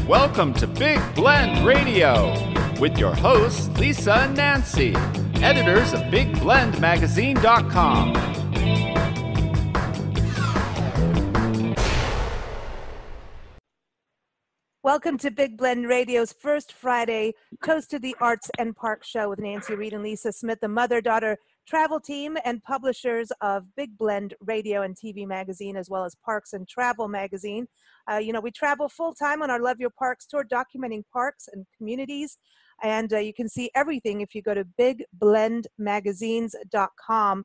Welcome to Big Blend Radio with your hosts, Lisa and Nancy, editors of BigBlendMagazine.com. Welcome to Big Blend Radio's first Friday Toast to the Arts and Park show with Nancy Reed and Lisa Smith, the mother-daughter travel team and publishers of Big Blend Radio and TV magazine, as well as Parks and Travel magazine. We travel full-time on our Love Your Parks tour, documenting parks and communities. And you can see everything if you go to BigBlendMagazines.com.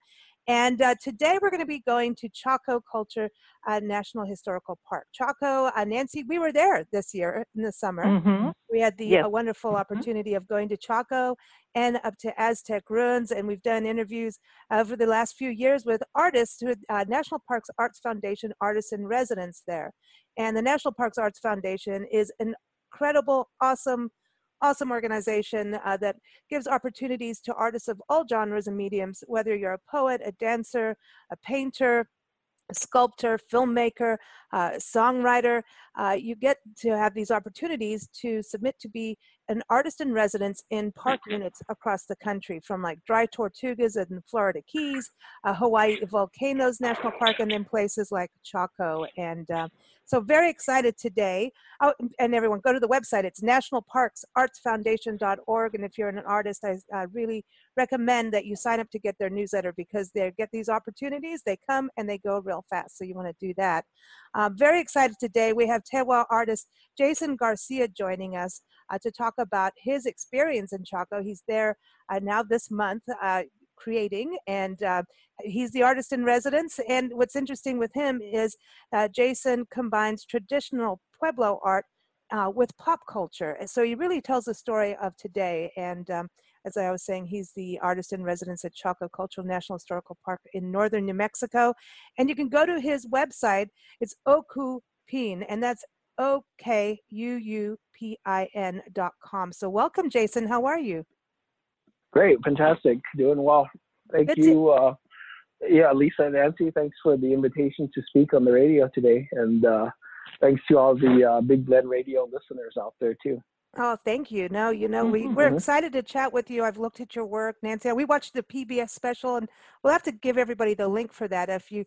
And today we're going to be going to Chaco-Culture-National-Historical-Park. Chaco, Nancy, we were there this year in the summer. Mm-hmm. We had the wonderful opportunity of going to Chaco and up to Aztec Ruins, and we've done interviews over the last few years with artists who National Parks Arts Foundation artists in residence there. And the National Parks Arts Foundation is an incredible, awesome organization that gives opportunities to artists of all genres and mediums, whether you're a poet, a dancer, a painter, a sculptor, filmmaker, songwriter. You get to have these opportunities to submit to be an artist in residence in park units across the country, from like dry tortugas in the Florida Keys, Hawaii Volcanoes National Park, and then places like Chaco. And so very excited today. Oh, and everyone, go to the website. It's nationalparksartsfoundation.org. And if you're an artist, I really recommend that you sign up to get their newsletter, because they get these opportunities. They come and they go real fast. So you want to do that. Very excited today. We have Tewa-artist-Jason-Garcia joining us to talk about his experience in Chaco. He's there now this month creating, and he's the artist in residence. And what's interesting with him is Jason combines traditional Pueblo art with pop culture. And so he really tells the story of today. And as I was saying, he's the artist in residence at Chaco-Culture-National-Historical-Park in northern New Mexico. And you can go to his website. It's Okupin, and that's OKUUPIN.com. So welcome, Jason. How are you? Great, fantastic, doing well. Thank you, Lisa and Nancy. Thanks for the invitation to speak on the radio today, and thanks to all the Big Blend Radio listeners out there too. Oh, thank you. No, we're excited to chat with you. I've looked at your work, Nancy. We watched the PBS special, and we'll have to give everybody the link for that. If you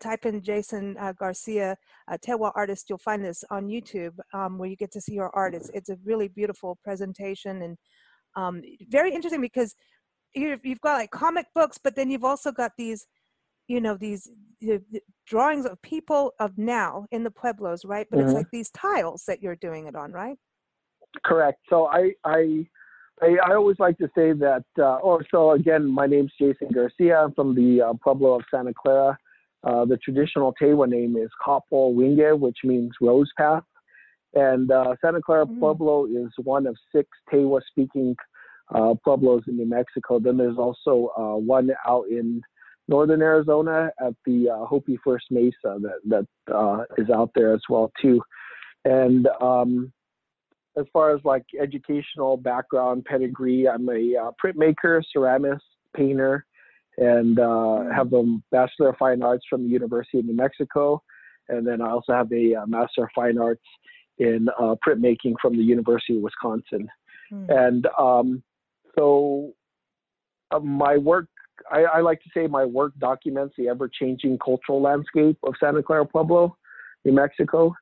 type in Jason Garcia, Tewa artist, you'll find this on YouTube, where you get to see your art. It's a really beautiful presentation, and very interesting, because you've got like comic books, but then you've also got these, these drawings of people of now in the Pueblos, right? But it's like these tiles that you're doing it on, right? Correct. So I always like to say that, so again, my name's Jason Garcia. I'm from the Pueblo of Santa Clara. The traditional Tewa name is Kapol Winge, which means rose path. And Santa Clara Pueblo is one of 6 Tewa-speaking pueblos in New Mexico. Then there's also one out in northern Arizona at the Hopi First Mesa that is out there as well too. And as far as like educational background, pedigree, I'm a printmaker, ceramist, painter, and have a Bachelor of Fine Arts from the University of New Mexico. And then I also have a Master of Fine Arts in printmaking from the University of Wisconsin. And so my work, I like to say my work documents the ever-changing cultural landscape of Santa Clara Pueblo, New Mexico.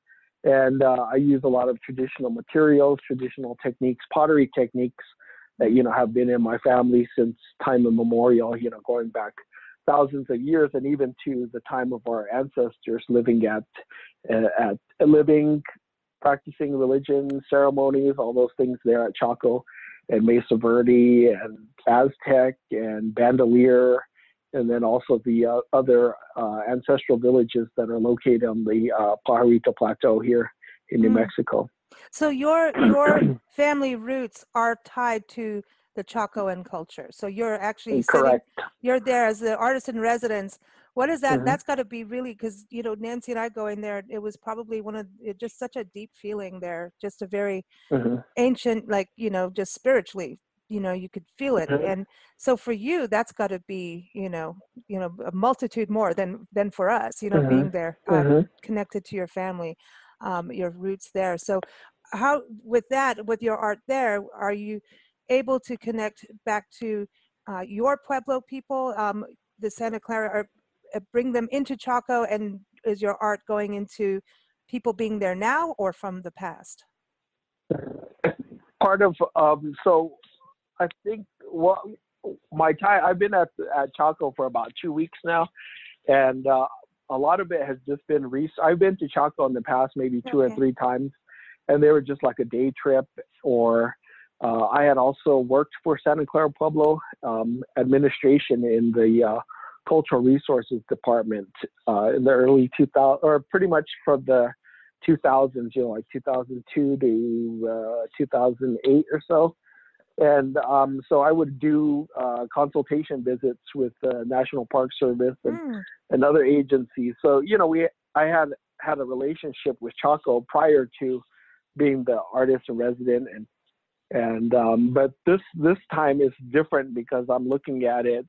And I use a lot of traditional materials, traditional techniques, pottery techniques that, have been in my family since time immemorial, going back thousands of years, and even to the time of our ancestors living practicing religion, ceremonies, all those things there at Chaco and Mesa Verde and Aztec and Bandelier, and then also the other ancestral villages that are located on the Pajarito Plateau here in New Mexico. So your family roots are tied to the Chacoan culture. So you're actually you're there as the artist in residence. What is that? That's got to be really, because, Nancy and I going there, it was probably just such a deep feeling there, just a very ancient, like, just spiritually, you could feel it. And so for you, that's got to be, a multitude more than for us, being there, connected to your family, your roots there. So how with your art there, are you able to connect back to your Pueblo people, the Santa Clara, or bring them into Chaco, and is your art going into people being there now or from the past? Part of so I think my time, I've been at Chaco for about 2 weeks now, and a lot of it has just been I've been to Chaco in the past maybe 2 or 3 times, and they were just like a day trip. Or I had also worked for Santa Clara Pueblo administration in the cultural resources department in the early 2000s, or pretty much from the 2000s, like 2002 to 2008 or so. And so I would do consultation visits with the National Park Service and other agencies. So, I had a relationship with Chaco prior to being the artist in resident, but this time is different because I'm looking at it,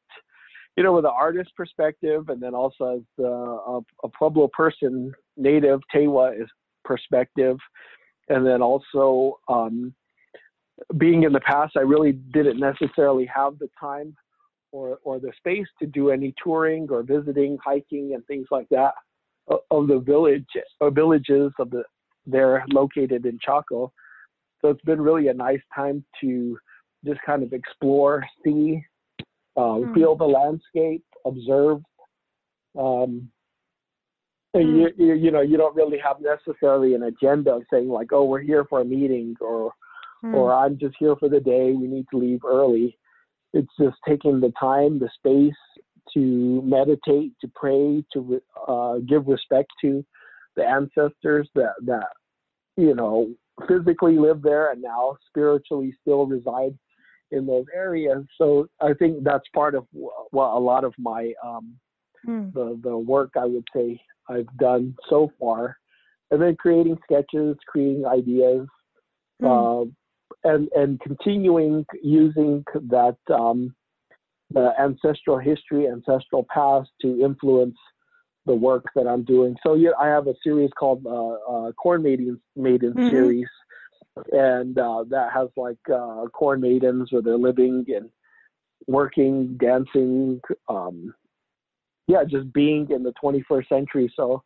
with an artist perspective, and then also as a Pueblo person, native Tewa perspective, and then also being in the past, I really didn't necessarily have the time or the space to do any touring or visiting, hiking, and things like that of the villages they're located in Chaco. So it's been really a nice time to just kind of explore, see, feel the landscape, observe. And you don't really have necessarily an agenda of saying like, oh, we're here for a meeting, or I'm just here for the day, we need to leave early. It's just taking the time, the space to meditate, to pray, to give respect to the ancestors that physically live there and now spiritually still reside in those areas. So I think that's part of what a lot of my the work, I would say, I've done so far. And then creating sketches, creating ideas, and continuing using that the ancestral history, ancestral past to influence the work that I'm doing. So I have a series called Corn Maiden series, and that has like corn maidens where they're living and working, dancing, just being in the 21st century. So,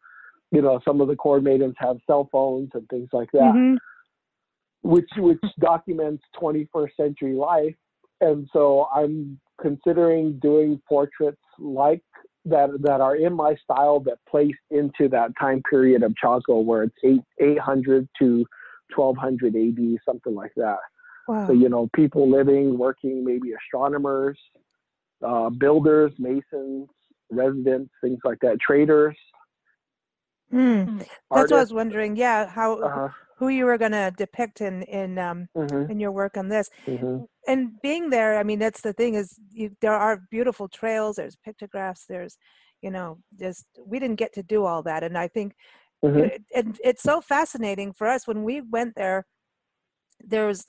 some of the corn maidens have cell phones and things like that, which documents 21st century life. And so I'm considering doing portraits like that are in my style, that place into that time period of Chaco where it's 800 to 1200 AD, something like that. Wow. So, people living, working, maybe astronomers, builders, masons, residents, things like that, traders. That's what I was wondering. Yeah, how who you were going to depict in your work on this. And being there, I mean, that's the thing is there are beautiful trails. There's pictographs. There's, just we didn't get to do all that. And I think it's so fascinating for us when we went there. There's,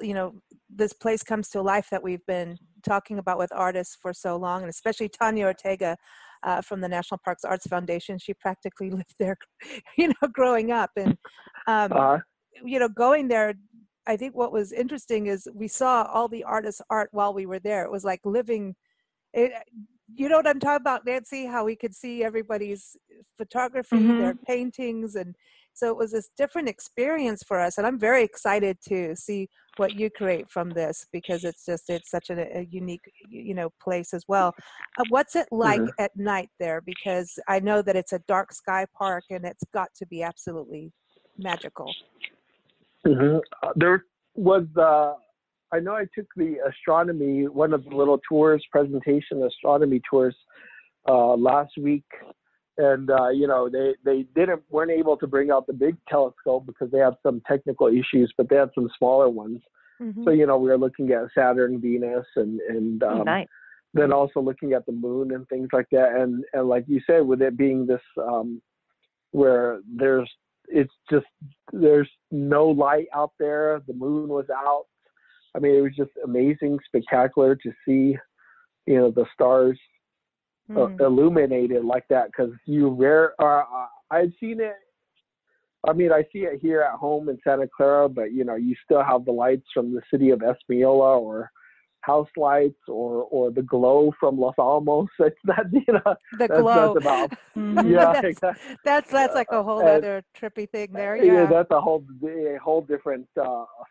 this place comes to life that we've been talking about with artists for so long, and especially Tanya Ortega from the National Parks Arts Foundation. She practically lived there, growing up. And, going there, I think what was interesting is we saw all the artists' art while we were there. It was like living, you know what I'm talking about, Nancy, how we could see everybody's photography, their paintings. And so it was this different experience for us. And I'm very excited to see what you create from this, because it's such a unique, place as well. What's it like at night there? Because I know that it's a dark sky park and it's got to be absolutely magical. There was, I know I took the astronomy, one of the little tours, presentation astronomy tours last week. And, they weren't able to bring out the big telescope because they had some technical issues, but they had some smaller ones. So, we were looking at Saturn, Venus, and nice. Then also looking at the moon and things like that. And like you said, with it being this, where there's no light out there, the moon was out. I mean, it was just amazing, spectacular to see, the stars illuminated like that, because I'd seen it I mean, I see it here at home in Santa Clara, but you know, you still have the lights from the city of Espanola, or house lights, or the glow from Los Alamos. It's that, you know, The glow. that's about, Mhm. yeah, that's, exactly. that's like a whole And, other trippy thing there. yeah, Yeah. that's a whole different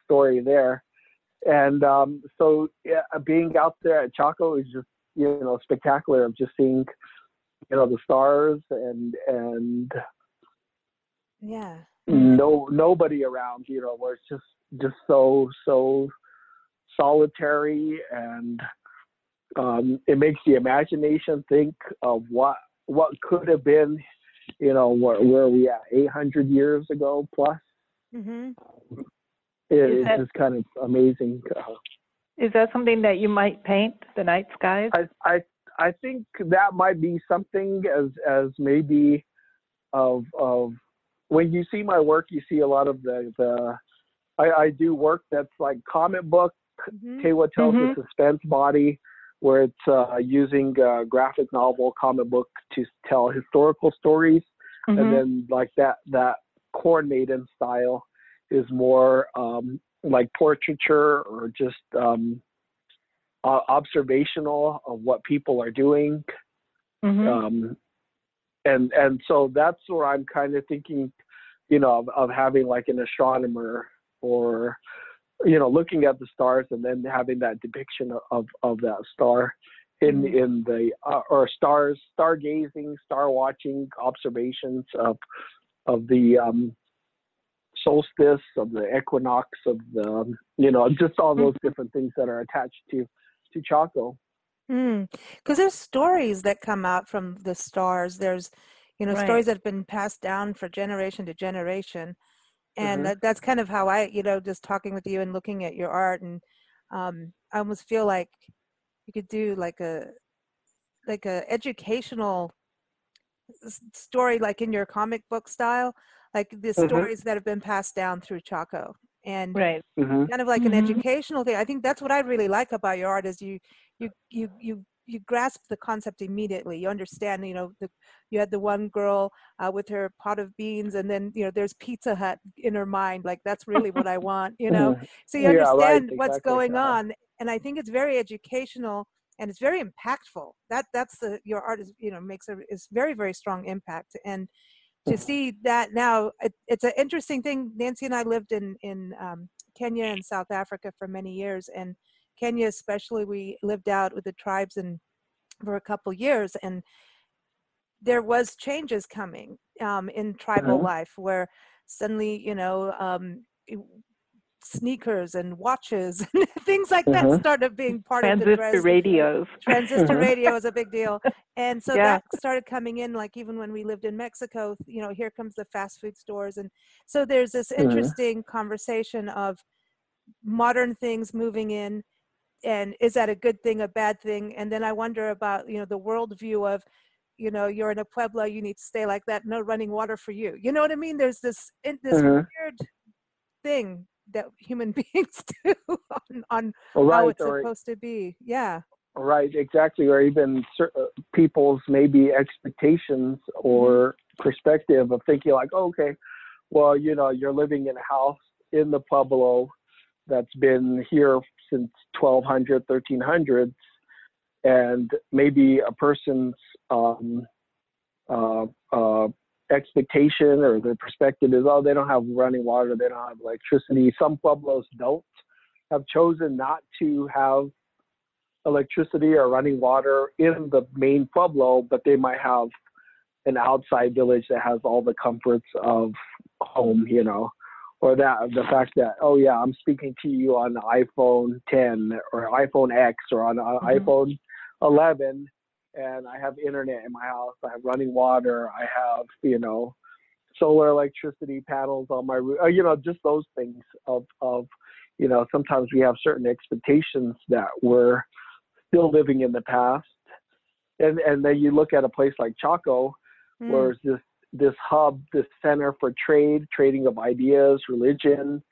story there. And so yeah, being out there at Chaco is just, you know, spectacular, of just seeing, you know, the stars, and Yeah. nobody around, you know, where it's just so solitary, and it makes the imagination think of what could have been, you know, where are we at, 800 years ago plus. Mm-hmm. It's just kind of amazing. Is that something that you might paint, the night skies? I think that might be something, as maybe of when you see my work, you see a lot of I do work that's like comic book. Mm-hmm. Tewa tells Mhm. a suspense body, where it's using graphic novel, comic book to tell historical stories, and then like that coordinated style is more like portraiture, or just observational of what people are doing. And so that's where I'm kind of thinking, you know, of having like an astronomer, or, you know, looking at the stars and then having that depiction of that star in the or stargazing, star watching observations of the solstice, of the equinox, of the, you know, just all those different things that are attached to Chaco. Because there's stories that come out from the stars. There's, you know, stories that have been passed down for generation to generation. And that's kind of how I, you know, just talking with you and looking at your art, and I almost feel like you could do like a educational story, like in your comic book style, like the stories that have been passed down through Chaco, and kind of like an educational thing. I think that's what I really like about your art, is you grasp the concept immediately. You understand, you know, you had the one girl with her pot of beans, and then, you know, there's Pizza Hut in her mind, like that's really what I want, you know. So you understand what's going on, and I think it's very educational, and it's very impactful. That's your art is, you know, is very, very strong impact. And to see that now, it's an interesting thing. Nancy and I lived in Kenya and South Africa for many years, and Kenya especially, we lived out with the tribes for a couple years, and there was changes coming in tribal life, where suddenly, you know, sneakers and watches and things like that started being part of the dress. Radios. Transistor radio is a big deal. And so that started coming in, like even when we lived in Mexico, you know, here comes the fast food stores. And so there's this interesting conversation of modern things moving in, and is that a good thing, a bad thing? And then I wonder about, you know, the worldview of, you know, you're in a Pueblo, you need to stay like that, no running water for you. You know what I mean? There's this weird thing that human beings do on how it's supposed to be. Yeah. Right, exactly. Or even people's maybe expectations or perspective of thinking like, oh, okay, well, you know, you're living in a house in the Pueblo that's been here since 1200, 1300s, and maybe a person's expectation or their perspective is, oh, they don't have running water, they don't have electricity. Some Pueblos have chosen not to have electricity or running water in the main Pueblo, but they might have an outside village that has all the comforts of home, you know, or the fact that, oh yeah, I'm speaking to you on the iPhone 10 or iPhone X or on iPhone 11, and I have internet in my house, I have running water, I have, you know, solar electricity panels on my roof, you know, just those things of, you know, sometimes we have certain expectations that we're still living in the past. And then you look at a place like Chaco, where it's this hub, this center for trading of ideas, religion,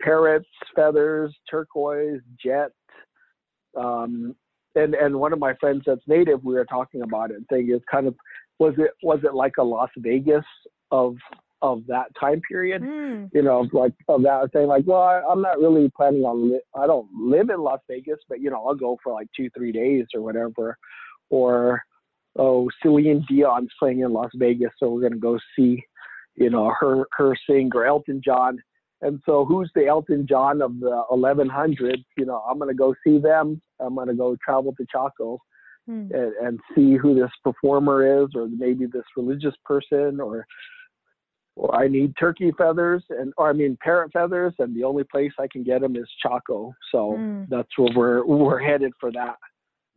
parrots, feathers, turquoise, jet. And one of my friends that's native, we were talking about it and saying it's kind of, was it like a Las Vegas of of that time period, Mm. you know, like of that saying like, well, I'm not really planning on, I don't live in Las Vegas, but, you know, I'll go for like 2-3 days or whatever. Or, oh, Celine Dion's playing in Las Vegas, so we're going to go see, you know, her sing, or Elton John. And so who's the Elton John of the 1100s? You know, I'm going to go see them. I'm going to go travel to Chaco and see who this performer is, or maybe this religious person, or I need turkey feathers parrot feathers, and the only place I can get them is Chaco. So that's where we're headed for that,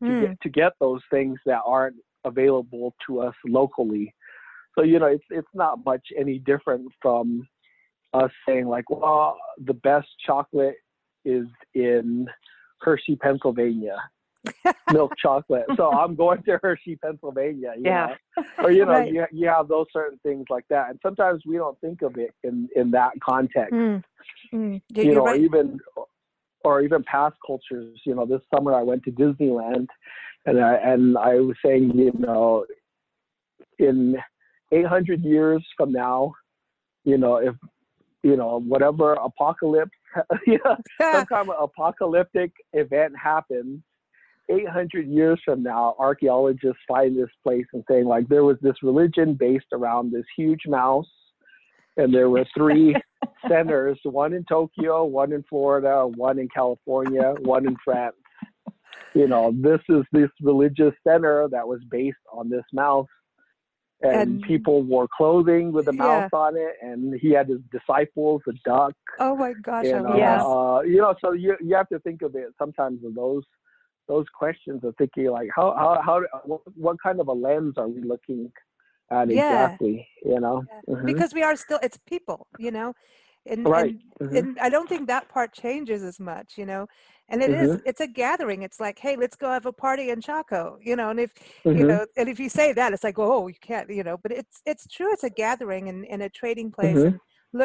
to get those things that aren't available to us locally. So, you know, it's not much any different from us saying like, well, the best chocolate is in Hershey, Pennsylvania. Milk chocolate. So I'm going to Hershey, Pennsylvania. You know? Or, you know, Right. you have those certain things like that. And sometimes we don't think of it in that context. Yeah, you know, right. or even past cultures. You know, this summer I went to Disneyland, and I was saying, you know, in 800 years from now, you know, if, you know, whatever apocalypse, some kind of apocalyptic event happens, 800 years from now, archaeologists find this place and saying like, there was this religion based around this huge mouse, and there were 3 centers, one in Tokyo, one in Florida, one in California, one in France. You know, this is this religious center that was based on this mouse. And people wore clothing with a mouse on it, and he had his disciples, a duck. Oh my gosh! And, you know, so you have to think of it sometimes of those questions of thinking like, what kind of a lens are we looking at exactly? You know, because we are still, it's people, you know, and I don't think that part changes as much, you know. And it's a gathering. It's like, hey, let's go have a party in Chaco, you know. And if you know, and if you say that, it's like, oh, you can't, you know. But it's true. It's a gathering and a trading place. And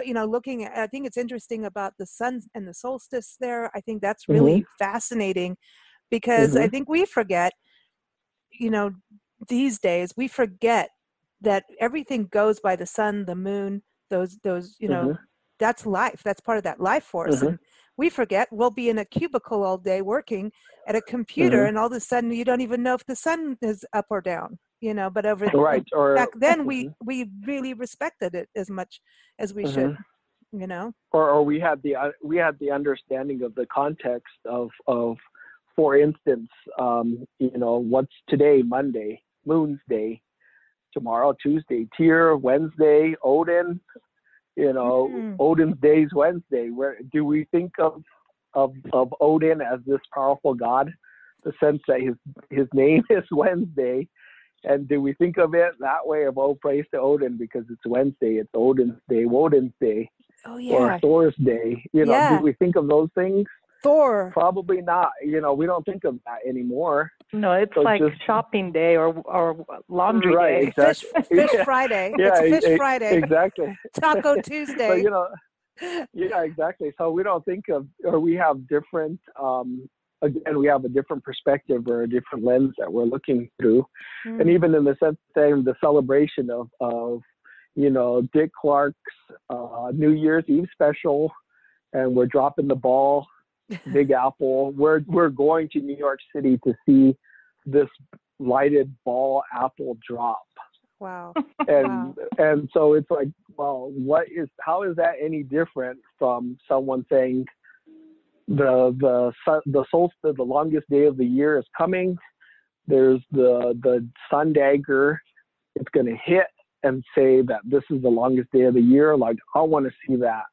you know, looking at, I think it's interesting about the sun and the solstice there. I think that's really fascinating, because I think we forget, you know, these days we forget that everything goes by the sun, the moon, those you know, that's life. That's part of that life force. And we forget we'll be in a cubicle all day working at a computer, and all of a sudden you don't even know if the sun is up or down, you know. But back then we really respected it as much as we should, you know. Or we had the understanding of the context of for instance, you know, what's today? Monday, Moon's Day. Tomorrow, Tuesday, Tyr, Wednesday, Odin. You know, Odin's Day is Wednesday. Where do we think of Odin as this powerful god? The sense that his name is Wednesday, and do we think of it that way of praise to Odin because it's Wednesday? It's Odin's Day, Woden's Day, or Thor's Day. You know, do we think of those things? Thor. Probably not. You know, we don't think of that anymore. No, it's so like just shopping day or laundry day. Exactly. Fish Friday. It's Fish Friday. Exactly. Taco Tuesday. So, you know, exactly. So we don't think of, or we have different, again, we have a different perspective or a different lens that we're looking through. And even in the sense saying the celebration of, you know, Dick Clark's New Year's Eve special, and we're dropping the ball, Big Apple. We're going to New York City to see this lighted ball apple drop. Wow. And so it's like, well, how is that any different from someone saying the solstice, the longest day of the year is coming. There's the sun dagger. It's going to hit and say that this is the longest day of the year. Like, I want to see that.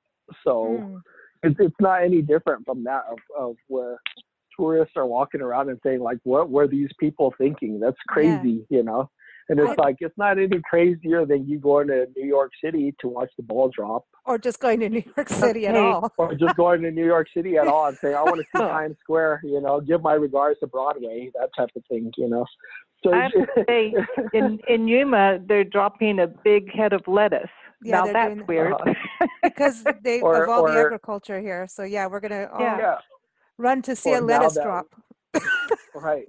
So it's not any different from that of where tourists are walking around and saying like, what were these people thinking? That's crazy, you know? And it's like, it's not any crazier than you going to New York City to watch the ball drop. Or just going to New York City at all. Or just going to New York City at all and saying, I want to see Times Square, you know, give my regards to Broadway, that type of thing, you know. So I have to say, in Yuma, they're dropping a big head of lettuce. Yeah, now that's weird. Because of all the agriculture here. So yeah, we're going to all run to see a lettuce drop. Right.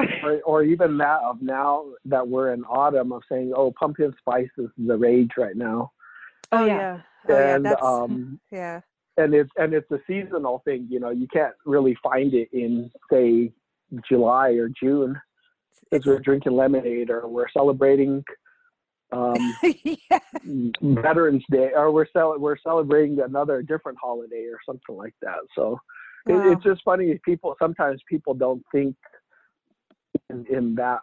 Or even that of now that we're in autumn of saying, oh, pumpkin spice is the rage right now. Oh yeah. yeah. Oh yeah. And That's yeah. and it's a seasonal thing. You can't really find it in, say, July or June, because we're drinking lemonade or we're celebrating yeah. Veterans Day, or we're celebrating another different holiday or something like that. So Wow. it's just funny. Sometimes people don't think in that,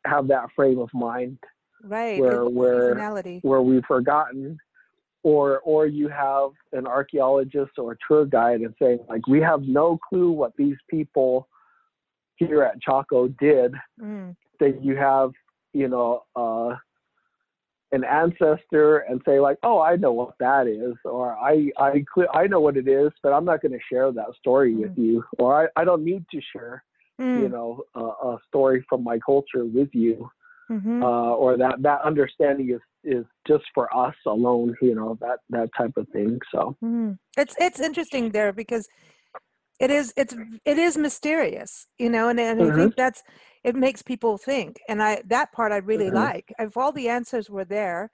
have that frame of mind, Right. where Seasonality. we've forgotten, or you have an archaeologist or a tour guide and saying, like, we have no clue what these people here at Chaco did. That you have, an ancestor and say, like, oh, I know what that is, or I know what it is, but I'm not going to share that story with you, or I don't need to share, a story from my culture with you, or that understanding is just for us alone, that type of thing. So it's interesting there, because it is mysterious, and I think it makes people think, and that part I really like. If all the answers were there,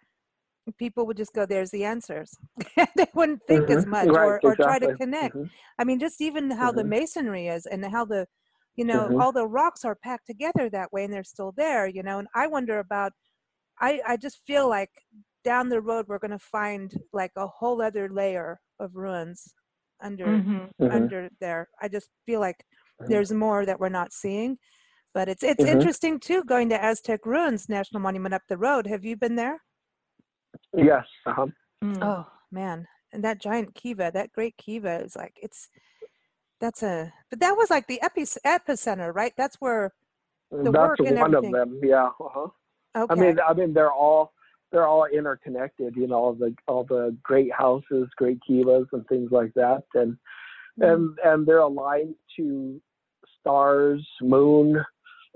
people would just go, there's the answers. They wouldn't think as much, right, or exactly. try to connect. I mean, just even how the masonry is, and how the all the rocks are packed together that way, and they're still there, and I wonder about, I just feel like down the road we're going to find like a whole other layer of ruins under there. I just feel like there's more that we're not seeing. But it's interesting too, going to Aztec Ruins National Monument up the road. Have you been there? Yes. Oh man, and that giant kiva, that great kiva, is like, but that was like the epicenter, right? That's where the work and one everything. of them. Yeah. Okay. I mean, they're all interconnected. All the great houses, great kivas, and things like that, and they're aligned to stars, moon,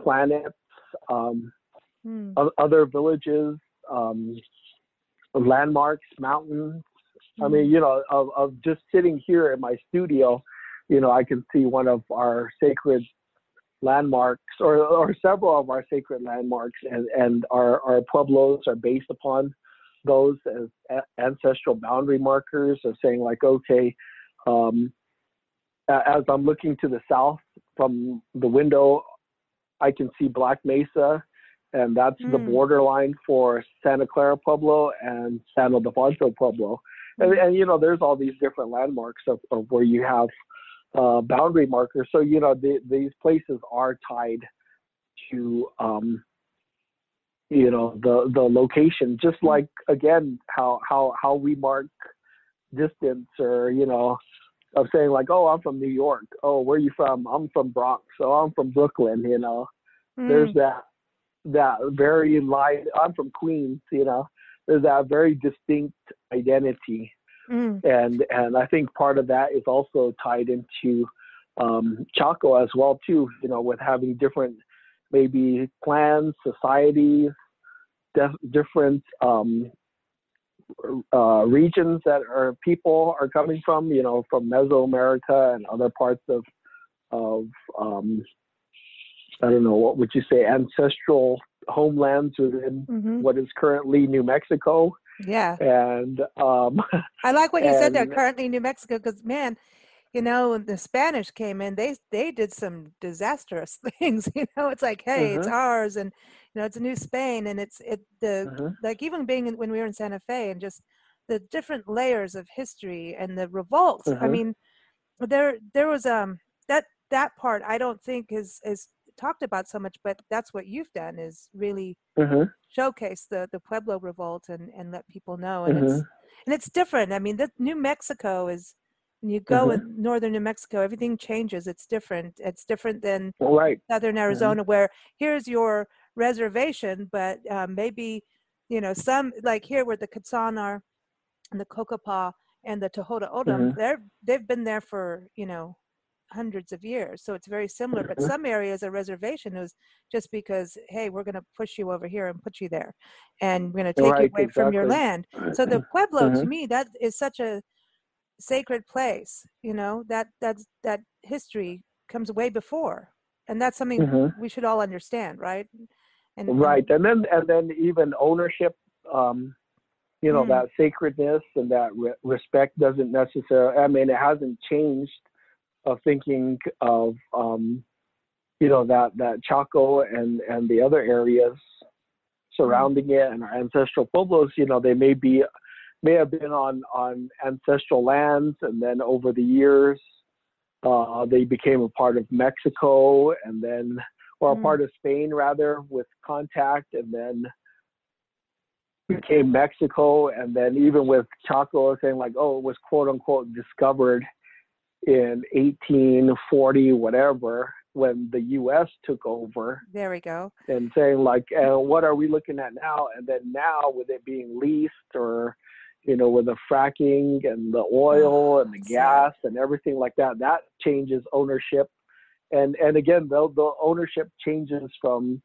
planets, other villages, landmarks, mountains. I mean, of just sitting here in my studio, I can see one of our sacred landmarks, or several of our sacred landmarks, and our pueblos are based upon those as ancestral boundary markers of saying, like, okay, as I'm looking to the south from the window, I can see Black Mesa, and that's the borderline for Santa Clara Pueblo and San Ildefonso Pueblo. And there's all these different landmarks of where you have boundary markers. So, these places are tied to, the location, just like, again, how we mark distance, or, of saying, like, oh, I'm from New York. Oh, where are you from? I'm from Bronx. So I'm from Brooklyn, There's that very line. I'm from Queens, there's that very distinct identity. And I think part of that is also tied into Chaco as well too, with having different, maybe clans, societies, different regions that people are coming from, from Mesoamerica and other parts of I don't know, what would you say, ancestral homelands within what is currently New Mexico. Yeah. And I like what you said there, currently New Mexico, because man, when the Spanish came in, they did some disastrous things. It's like, hey, it's ours, and it's a new Spain, and like, even when we were in Santa Fe, and just the different layers of history and the revolt. I mean, there was that part I don't think is talked about so much, but that's what you've done, is really showcase the Pueblo Revolt and let people know, and it's different. I mean, New Mexico is, when you go in northern New Mexico, everything changes. It's different than southern Arizona, where here's your reservation, but maybe some, like here where the Quetzal are, and the Cocopah and the Tohono O'odham, they've been there for hundreds of years, so it's very similar. But some areas, a reservation is just because, hey, we're going to push you over here and put you there, and we're going to take you away from your land. So the Pueblo, to me, that is such a sacred place. That history comes way before, and that's something we should all understand, right? And then even ownership. that sacredness and that respect doesn't necessarily, I mean, it hasn't changed of thinking of, that Chaco and the other areas surrounding it and our ancestral pueblos, they may have been on ancestral lands, and then over the years, they became a part of Mexico, and then, or a part of Spain rather, with contact, and then became Mexico, and then even with Chaco saying like, oh, it was quote unquote discovered in 1840, whatever, when the U.S. took over. There we go. And saying like, what are we looking at now? And then now with it being leased, or, with the fracking and the oil and the gas and everything like that, that changes ownership. And again, the ownership changes from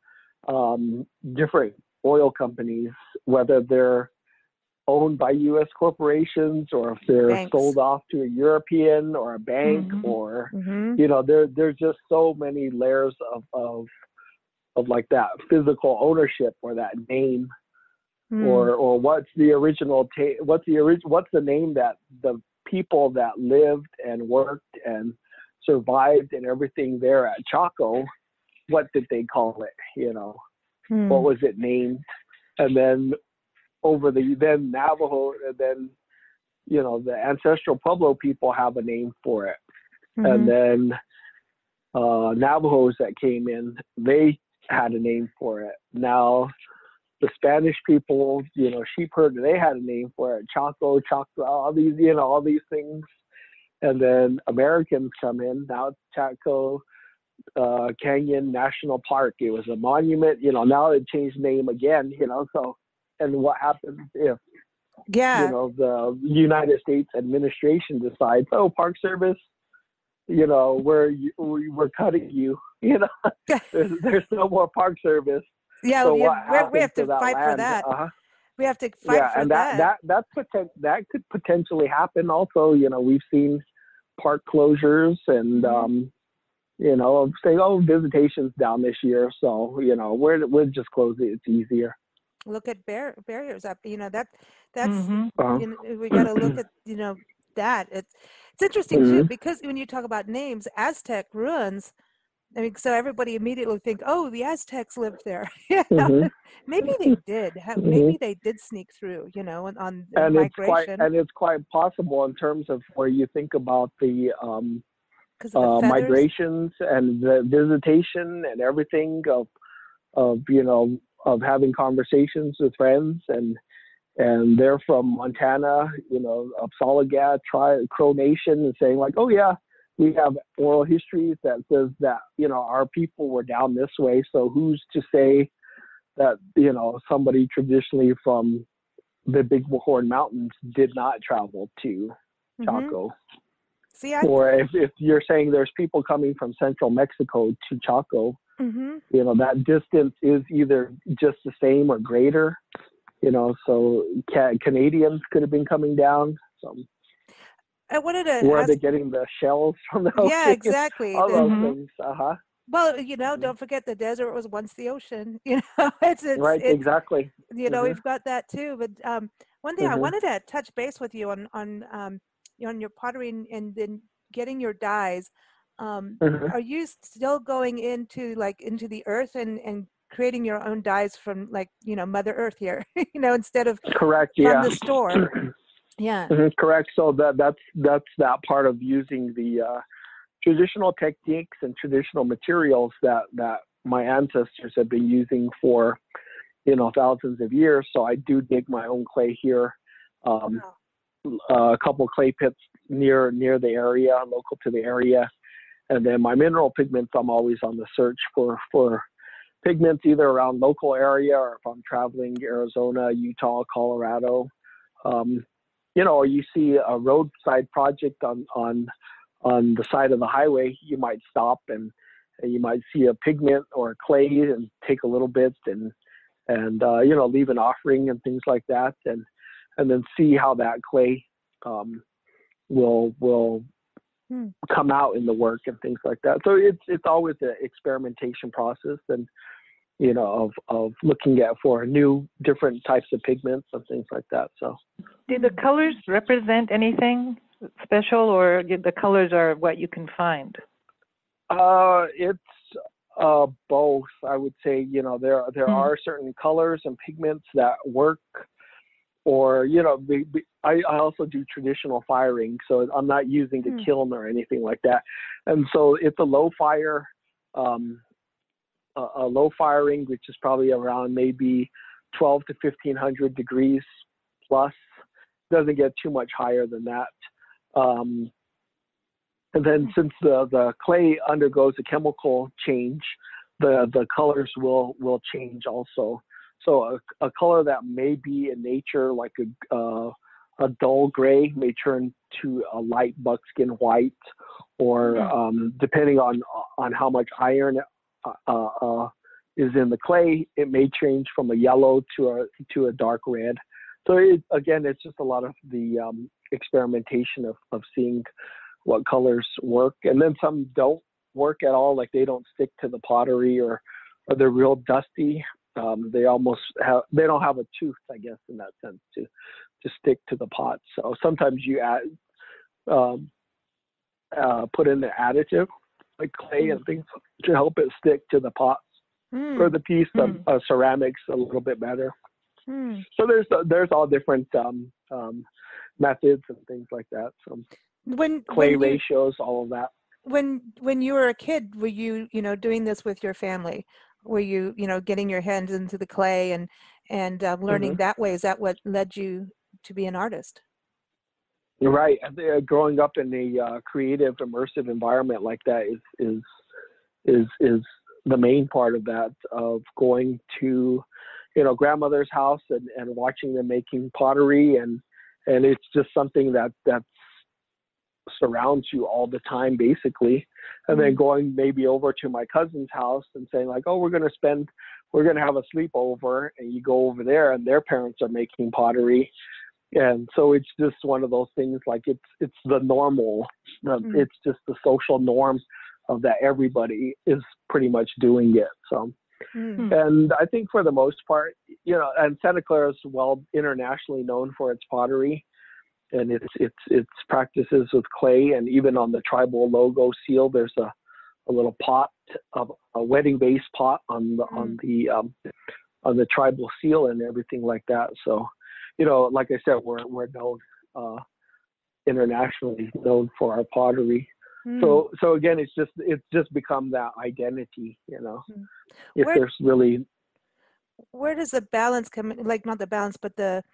different oil companies, whether they're owned by U.S. corporations or if they're Banks. sold off to a European or a bank, or there's just so many layers of like that physical ownership, or that name, or what's the original what's the name that the people that lived and worked and survived and everything there at Chaco, what did they call it? What was it named? And then then Navajo, and then, the ancestral Pueblo people have a name for it. And then Navajos that came in, they had a name for it. Now, the Spanish people, sheep herder, they had a name for it. Chaco, all these things. And then Americans come in. Now it's Chaco-Canyon National Park. It was a monument. Now it changed name again. So, and what happens if the United States administration decides, oh, Park Service, we're cutting you. There's no more Park Service. Yeah, so we have to fight for that. We have to fight for that. That could potentially happen. Also, we've seen park closures and saying, oh, visitation's down this year, so we'll just close it. It's easier. Look at barriers up. We got to look at that. It's interesting too, because when you talk about names, Aztec Ruins, I mean, so everybody immediately think, oh, the Aztecs lived there. Maybe they did. Maybe they did sneak through, on migration. It's quite possible in terms of where you think about the migrations and the visitation and everything of having conversations with friends, and they're from Montana, of Soligat, Crow Nation, and saying like, oh yeah, we have oral histories that says that, our people were down this way. So who's to say that, somebody traditionally from the Big Horn Mountains did not travel to Chaco? Or if you're saying there's people coming from central Mexico to Chaco, that distance is either just the same or greater, so Canadians could have been coming down. So I wanted to where are they getting the shells from the ocean? Yeah, exactly. All those things. Well, don't forget the desert was once the ocean. It's right. Exactly. We've got that too. But one thing I wanted to touch base with you on your pottery and then getting your dyes. Are you still going into the earth and creating your own dyes from Mother Earth here? Instead of correct. From the store. Yeah. Correct. So that's that part of using the traditional techniques and traditional materials that my ancestors have been using for thousands of years. So I do dig my own clay here. A couple clay pits near the area, local to the area, and then my mineral pigments. I'm always on the search for pigments either around local area, or if I'm traveling Arizona, Utah, Colorado. You see a roadside project on the side of the highway, you might stop and you might see a pigment or a clay and take a little bit and leave an offering and things like that, and then see how that clay will come out in the work and things like that. So it's always an experimentation process, and of looking at for new different types of pigments and things like that. So, do the colors represent anything special, or the colors are what you can find? It's both. I would say, there are certain colors and pigments that work, or I also do traditional firing, so I'm not using the kiln or anything like that, and so it's a low fire. A low firing, which is probably around maybe 12 to 1500 degrees plus. Doesn't get too much higher than that. And then since the clay undergoes a chemical change, the colors will change also. So a color that may be in nature like a dull gray may turn to a light buckskin white, or depending on how much iron is in the clay, it may change from a yellow to a dark red. So it's just a lot of the experimentation of seeing what colors work, and then some don't work at all, like they don't stick to the pottery, or they're real dusty. They don't have a tooth, I guess, in that sense to stick to the pot. So sometimes you put in the additive like clay and things to help it stick to the pots or the piece of ceramics a little bit better. So there's all different methods and things like that. So clay ratios, all of that. When you were a kid, were you doing this with your family? Were you getting your hands into the clay and learning that way? Is that what led you to be an artist? You're right. Growing up in a creative, immersive environment like that is the main part of that, of going to, grandmother's house and watching them making pottery, and it's just something that surrounds you all the time, basically. And then going maybe over to my cousin's house and saying like, oh, we're going to have a sleepover, and you go over there and their parents are making pottery. And so it's just one of those things, like it's the normal, it's just the social norm of that everybody is pretty much doing it. So, and I think for the most part, and Santa Clara is internationally known for its pottery and its practices with clay. And even on the tribal logo seal, there's a little pot, a wedding base pot on the tribal seal and everything like that. So, like I said, we're known internationally known for our pottery. So again, it's just become that identity, If there's really, where does the balance come in? Like, not the balance, but at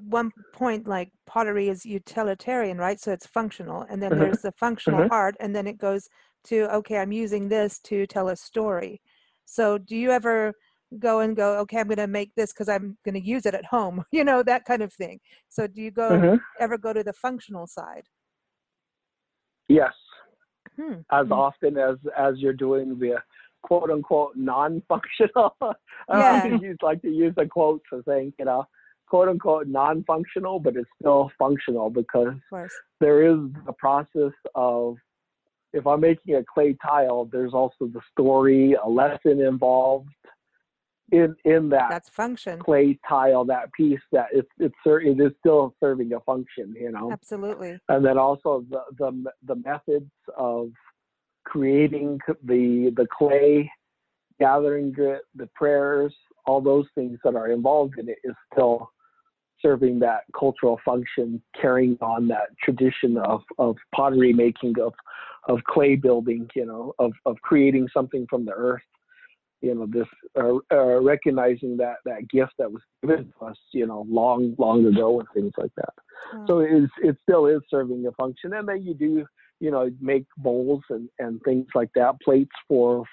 one point, like, pottery is utilitarian, right? So it's functional, and then there's the functional art, and then it goes to, okay, I'm using this to tell a story. So do you ever go, okay, I'm going to make this because I'm going to use it at home, that kind of thing? So do you ever go to the functional side? Yes. As often as you're doing the quote unquote non-functional. I always like to use the quotes of saying, quote unquote non-functional, but it's still functional, because there is a process of, if I'm making a clay tile, there's also the story, a lesson involved in that function clay tile, that piece, that it is still serving a function, Absolutely. And then also the methods of creating the clay, gathering it, the prayers, all those things that are involved in it is still serving that cultural function, carrying on that tradition of pottery making, of clay building, of creating something from the earth. This recognizing that gift that was given to us, long ago, and things like that. So it still is serving a function. And then you do, make bowls and things like that, plates for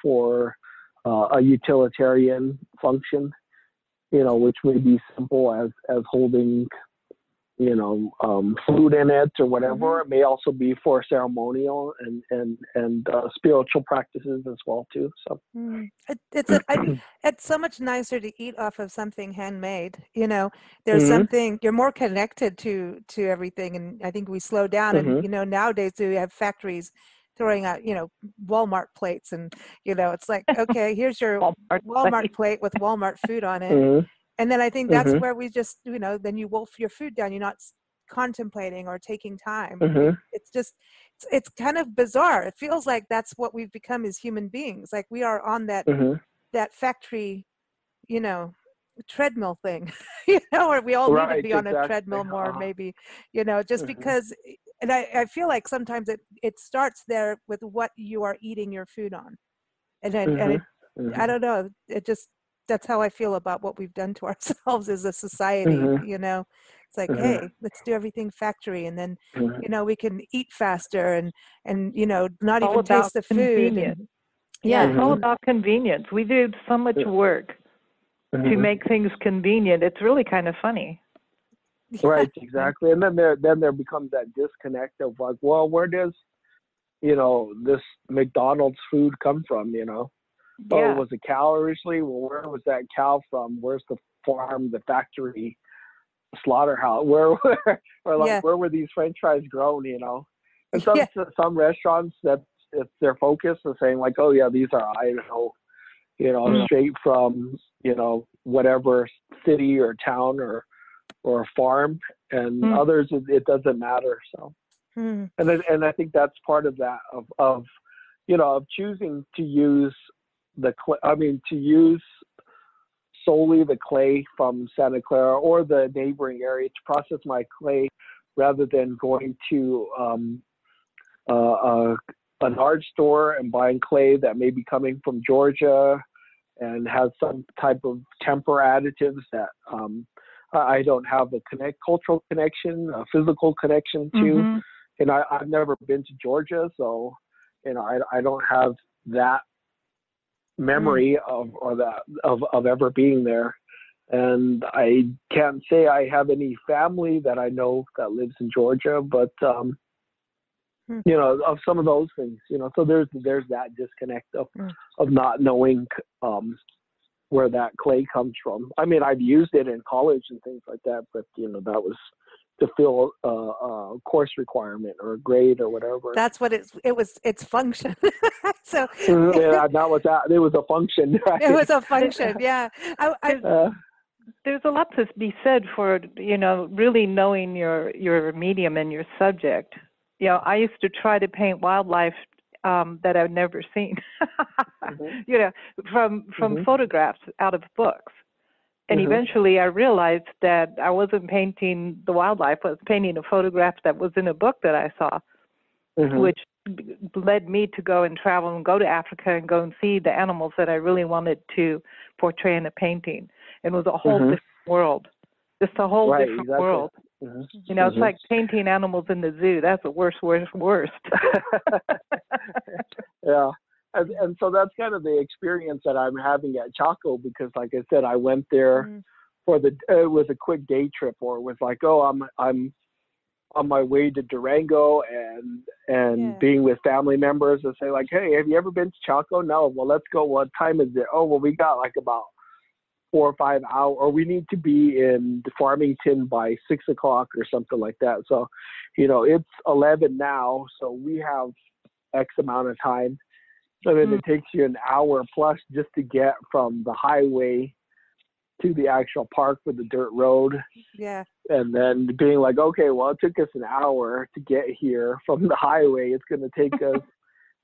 a utilitarian function, which may be simple as holding, food in it or whatever. It may also be for ceremonial and spiritual practices as well too. So it's so much nicer to eat off of something handmade. There's something, you're more connected to everything, and I think we slow down. And nowadays we have factories throwing out, Walmart plates, and, it's like, okay, here's your Walmart plate with Walmart food on it. Mm-hmm. And then I think that's where we just, then you wolf your food down. You're not contemplating or taking time. Mm-hmm. It's just, it's kind of bizarre. It feels like that's what we've become as human beings. Like we are on that, that factory, treadmill thing, or we all need to be on a treadmill more, maybe, just because, and I feel like sometimes it starts there with what you are eating your food on. And I don't know, that's how I feel about what we've done to ourselves as a society. It's like, hey, let's do everything factory, and then we can eat faster and not even taste the food. It's all about convenience. We do so much work to make things convenient. It's really kind of funny. Right, exactly. And then there becomes that disconnect of like, well, where does this McDonald's food come from? Oh, was a cow originally? Well, where was that cow from? Where's the farm, the factory, slaughterhouse? Where were these French fries grown? And some restaurants, it's their focus is saying like, oh yeah, these are Idaho, straight from whatever city or town or farm, and others it doesn't matter. So, and I think that's part of that of choosing to use to use solely the clay from Santa Clara or the neighboring area to process my clay, rather than going to an art store and buying clay that may be coming from Georgia and has some type of temper additives that I don't have a cultural connection, a physical connection to. And I've never been to Georgia, so I don't have that memory of ever being there. And I can't say I have any family that I know that lives in Georgia, but of some of those things, so there's that disconnect of not knowing where that clay comes from. I mean, I've used it in college and things like that, but that was to fill a course requirement or a grade or whatever. That's what its function. So that was that. It was a function. Right? It was a function. Yeah. There's a lot to be said for really knowing your medium and your subject. I used to try to paint wildlife that I've never seen, from photographs out of books. And eventually I realized that I wasn't painting the wildlife, I was painting a photograph that was in a book that I saw, which led me to go and travel and go to Africa and go and see the animals that I really wanted to portray in a painting. It was a whole different world, just a whole different world. It's like painting animals in the zoo. That's the worst. Yeah. And so that's kind of the experience that I'm having at Chaco, because like I said, I went there it was a quick day trip, or it was like, oh, I'm on my way to Durango and being with family members and say like, hey, have you ever been to Chaco? No. Well, let's go. What time is it? Oh, well, we got like about 4 or 5 hours, or we need to be in Farmington by 6 o'clock or something like that. So, it's 11 now, so we have X amount of time. So then it takes you an hour plus just to get from the highway to the actual park with the dirt road. Yeah. And then being like, okay, well, it took us an hour to get here from the highway. It's going to take us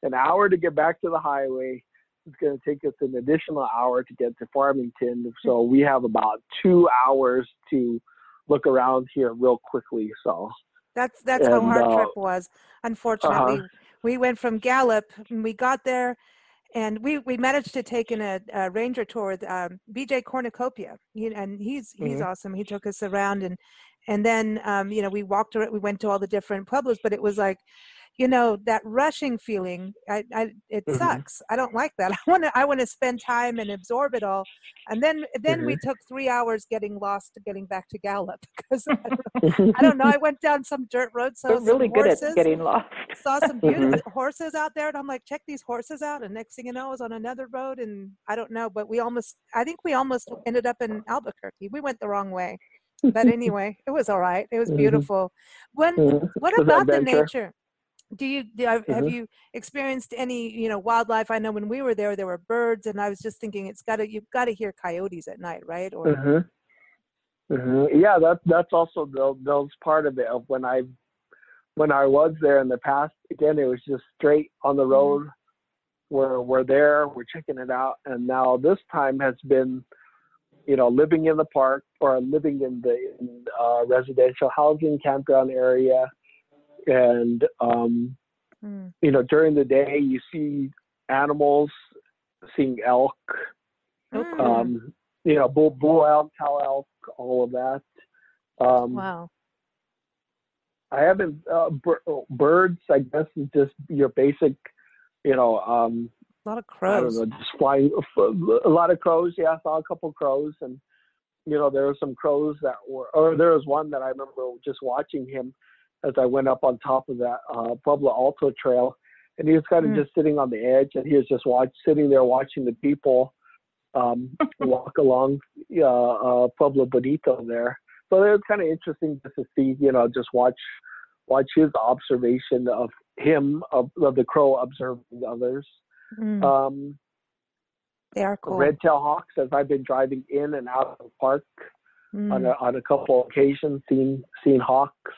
an hour to get back to the highway. It's going to take us an additional hour to get to Farmington. So we have about 2 hours to look around here real quickly. So that's how our trip was. Unfortunately, we went from Gallup and we got there, and we managed to take in a ranger tour with BJ Cornucopia, and he's awesome. He took us around, and then we walked around, we went to all the different pueblos, but it was like, that rushing feeling, it sucks. I don't like that. I want to spend time and absorb it all. And then we took 3 hours getting lost, getting back to Gallup, because I don't know. I went down some dirt road, saw We're really some good horses, at getting lost. saw some beautiful horses out there, and I'm like, check these horses out. And next thing you know, I was on another road, and I don't know, but I think we almost ended up in Albuquerque. We went the wrong way. But anyway, it was all right. It was beautiful. What about the nature? Have you experienced any, wildlife? I know when we were there were birds, and I was just thinking you've got to hear coyotes at night, right? Or Yeah, that's also those part of it. Of when I was there in the past, again, it was just straight on the road. We're there, we're checking it out, and now this time has been, living in the park or living in the residential housing campground area, and during the day you see animals, seeing elk, bull elk, cow elk, all of that. Wow. I haven't birds. I guess is just your basic. A lot of crows. I don't know, just flying. A lot of crows. Yeah, I saw a couple crows, and there were some crows there was one that I remember just watching him as I went up on top of that Pueblo Alto trail, and he was kind of just sitting on the edge, and he was just sitting there watching the people walk along Pueblo Bonito there. So it was kind of interesting just to see, just watch his observation of him, of the crow observing others. They are cool. Red-tailed hawks, as I've been driving in and out of the park on a couple of occasions, seen hawks,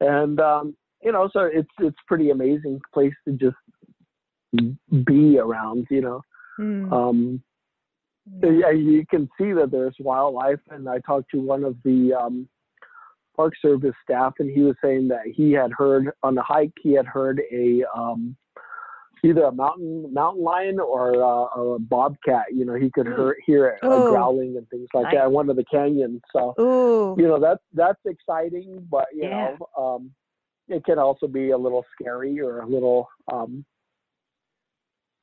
and so it's pretty amazing place to just be around. Yeah, you can see that there's wildlife, and I talked to one of the Park Service staff, and he was saying that he had heard on the hike, he had heard either a mountain lion or a bobcat. He could hear it growling and things like that in one of the canyons. So that's exciting, but it can also be a little scary or a little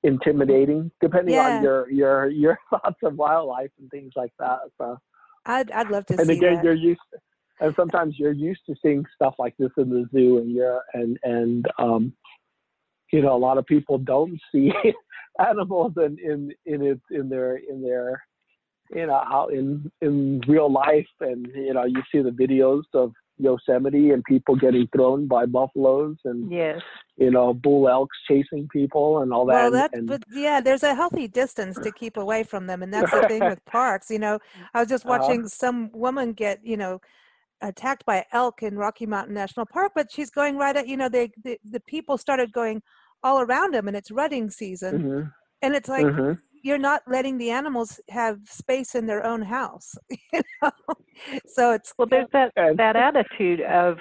intimidating, depending on your thoughts of wildlife and things like that. So I'd love to see that. And again, and sometimes you're used to seeing stuff like this in the zoo, and a lot of people don't see animals in their out in real life, and you see the videos of Yosemite and people getting thrown by buffaloes and bull elks chasing people and all that. But there's a healthy distance to keep away from them, and that's the thing with parks. I was just watching some woman get attacked by elk in Rocky Mountain National Park, but she's going right at the people started going all around them, and it's rutting season, and it's like you're not letting the animals have space in their own house. So it's there's that attitude of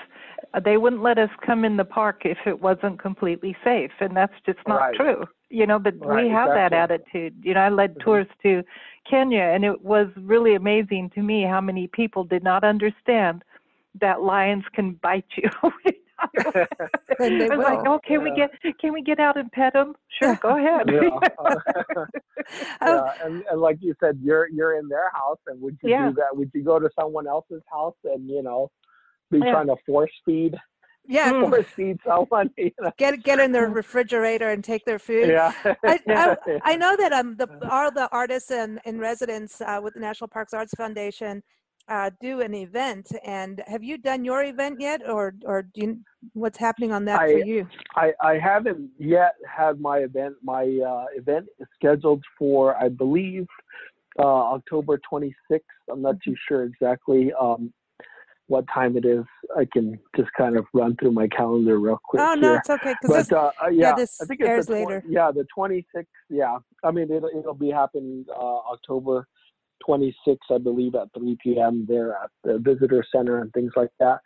they wouldn't let us come in the park if it wasn't completely safe, and that's just not true. But we have that attitude. I led tours to Kenya, and it was really amazing to me how many people did not understand that lions can bite you. And they I was like, can we get out and pet them? Sure, go ahead. And like you said, you're in their house, and would you do that? Would you go to someone else's house and be trying to force feed someone? Get in their refrigerator and take their food. I know that all the artists and residents with the National Parks Arts Foundation do an event, and have you done your event yet, or what's happening on that for you? I haven't yet had my event. My event is scheduled for, I believe, October 26th. I'm not too sure exactly what time it is. I can just kind of run through my calendar real quick. Oh, no, it's okay. But this I think airs it's later. The 26th. Yeah, I mean it'll be happening October 26th, I believe, at 3 p.m. there at the visitor center and things like that.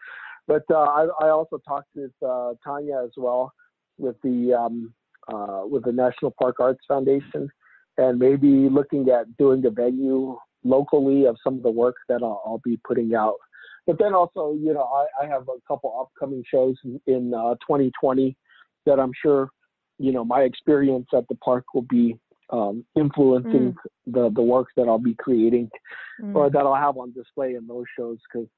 But I also talked with Tanya as well with the National Park Arts Foundation, and maybe looking at doing a venue locally of some of the work that I'll be putting out. But then also, I have a couple upcoming shows in 2020 that I'm sure, my experience at the park will be influencing the work that I'll be creating or that I'll have on display in those shows. Because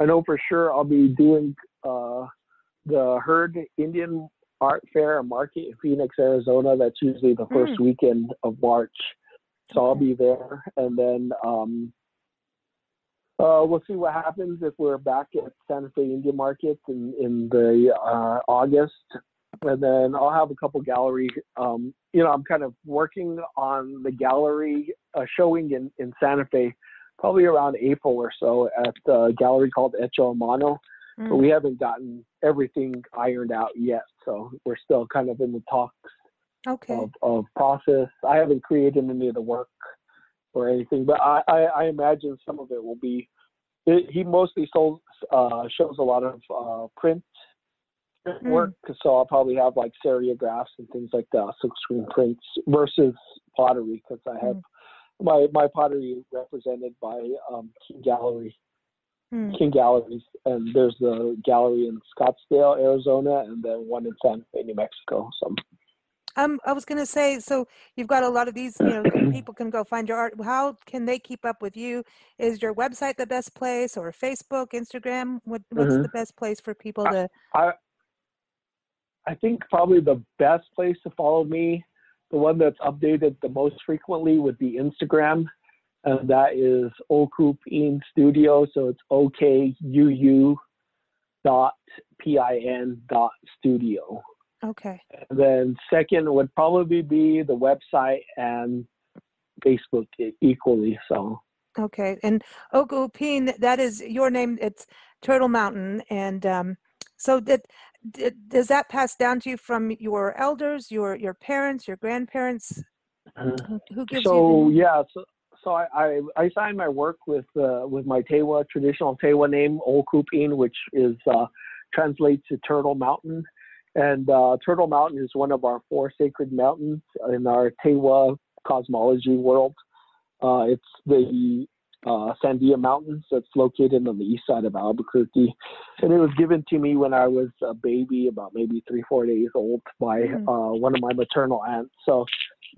I know for sure I'll be doing the Herd Indian Art Fair and Market in Phoenix, Arizona. That's usually the first weekend of March. So I'll be there. And then We'll see what happens if we're back at Santa Fe Indian Market in the August, and then I'll have a couple gallery. I'm kind of working on the gallery showing in Santa Fe, probably around April or so at a gallery called Hecho a Mano. But we haven't gotten everything ironed out yet, so we're still kind of in the talks of process. I haven't created any of the work or anything, but I imagine some of it will be. He mostly shows a lot of print work, so I'll probably have like seriographs and things like that, silkscreen prints versus pottery, because I have my pottery represented by King Galleries, and there's a gallery in Scottsdale, Arizona, and then one in Santa Fe, New Mexico. So. I was going to say, so you've got a lot of these, people can go find your art. How can they keep up with you? Is your website the best place, or Facebook, Instagram? What's the best place for people to? I think probably the best place to follow me, the one that's updated the most frequently, would be Instagram. And that is Okupin Studio. So it's OKUU.PIN.studio. Okay. And then second would probably be the website and Facebook equally. So. Okay. And Okupin, that is your name. It's Turtle Mountain. And so does that pass down to you from your elders, your parents, your grandparents? Who gives you the name? So I signed my work with my Tewa, traditional Tewa name, Okupin, which is translates to Turtle Mountain. And Turtle Mountain is one of our 4 sacred mountains in our Tewa cosmology world. It's the Sandia Mountains that's located on the east side of Albuquerque. And it was given to me when I was a baby, about maybe 3-4 days old, by one of my maternal aunts. So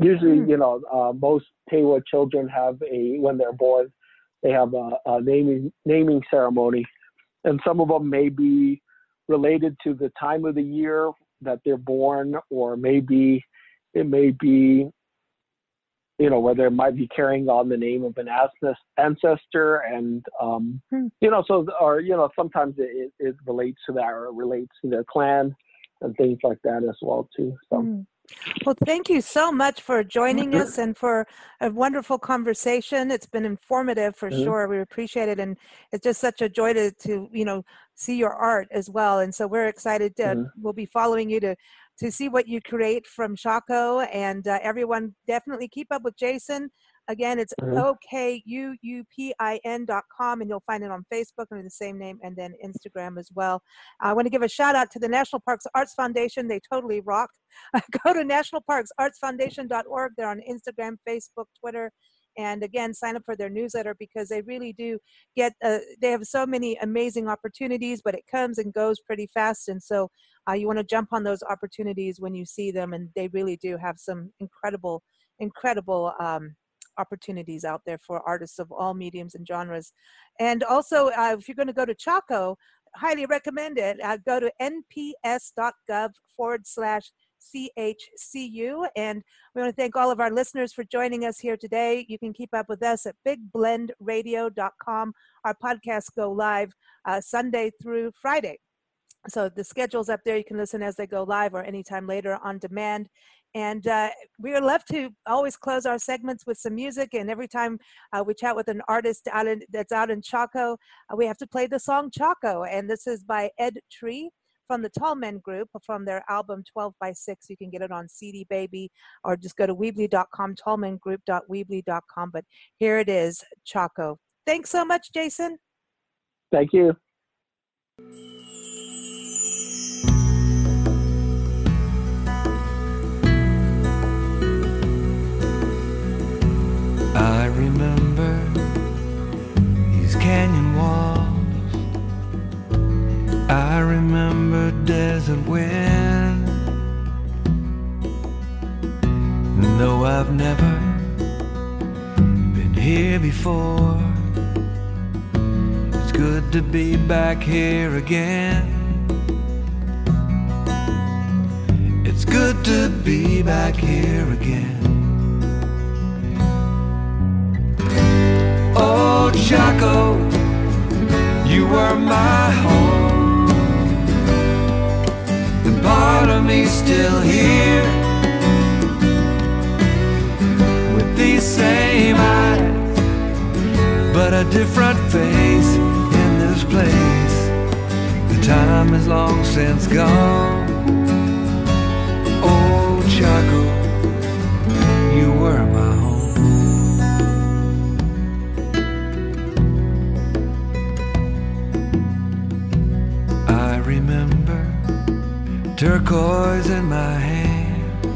usually, most Tewa children have when they're born, they have a naming ceremony. And some of them may be related to the time of the year that they're born, or maybe it may be, whether it might be carrying on the name of an ancestor, and sometimes it relates to that, or it relates to their clan and things like that as well too. So. Well, thank you so much for joining us and for a wonderful conversation. It's been informative for sure. We appreciate it. And it's just such a joy to see your art as well. And so we're excited we'll be following you to see what you create from Chaco, and everyone definitely keep up with Jason. Again, it's OKUUPIN.com, and you'll find it on Facebook under the same name, and then Instagram as well. I want to give a shout out to the National Parks Arts Foundation. They totally rock. Go to nationalparksartsfoundation.org. They're on Instagram, Facebook, Twitter. And again, sign up for their newsletter, because they really do get, they have so many amazing opportunities, but it comes and goes pretty fast. And so you want to jump on those opportunities when you see them. And they really do have some incredible opportunities out there for artists of all mediums and genres. And also, if you're going to go to Chaco, highly recommend it. Go to nps.gov/CHCU. And we want to thank all of our listeners for joining us here today. You can keep up with us at bigblendradio.com. Our podcasts go live Sunday through Friday. So the schedule's up there. You can listen as they go live or anytime later on demand. And we are left to always close our segments with some music. And every time we chat with an artist that's out in Chaco, we have to play the song Chaco. And this is by Ed Tree from the Tall Men Group, from their album 12x6. You can get it on CD Baby, or just go to Weebly.com, tallmengroup.weebly.com. But here it is, Chaco. Thanks so much, Jason. Thank you. I remember these canyon walls. I remember desert wind. And though I've never been here before, it's good to be back here again. It's good to be back here again. Oh, Chaco, were my home, and part of me still here, with these same eyes, but a different face in this place. The time is long since gone. Oh, Chaco, you were my home. I remember turquoise in my hand.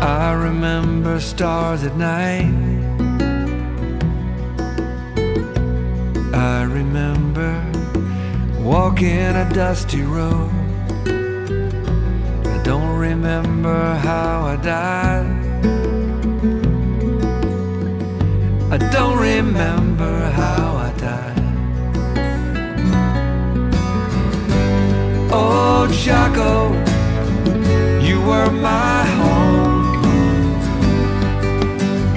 I remember stars at night. I remember walking a dusty road. I don't remember how I died. I don't remember how I died. Oh, Chaco, you were my home,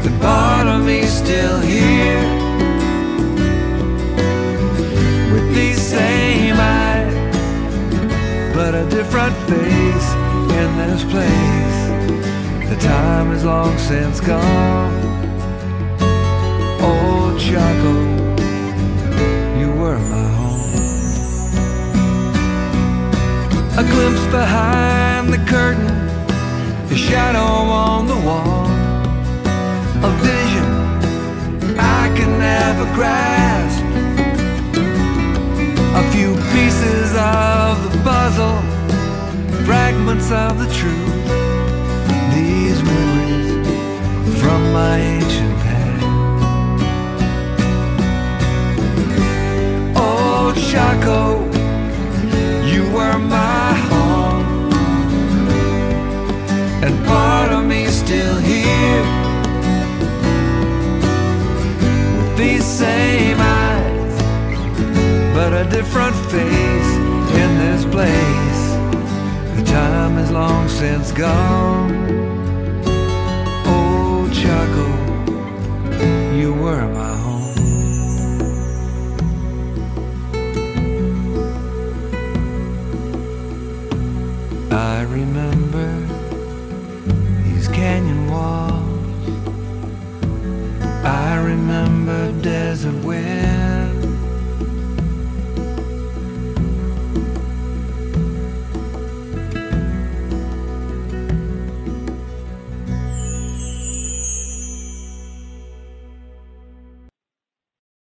and part of me still here, with these same eyes, but a different face in this place. The time is long since gone. Oh, Chaco, you were my home. A glimpse behind the curtain, a shadow on the wall, a vision I can never grasp, a few pieces of the puzzle, fragments of the truth, these memories from my ancient past. Oh, Chaco, you were my home, and part of me still here, with these same eyes, but a different face in this place. The time is long since gone.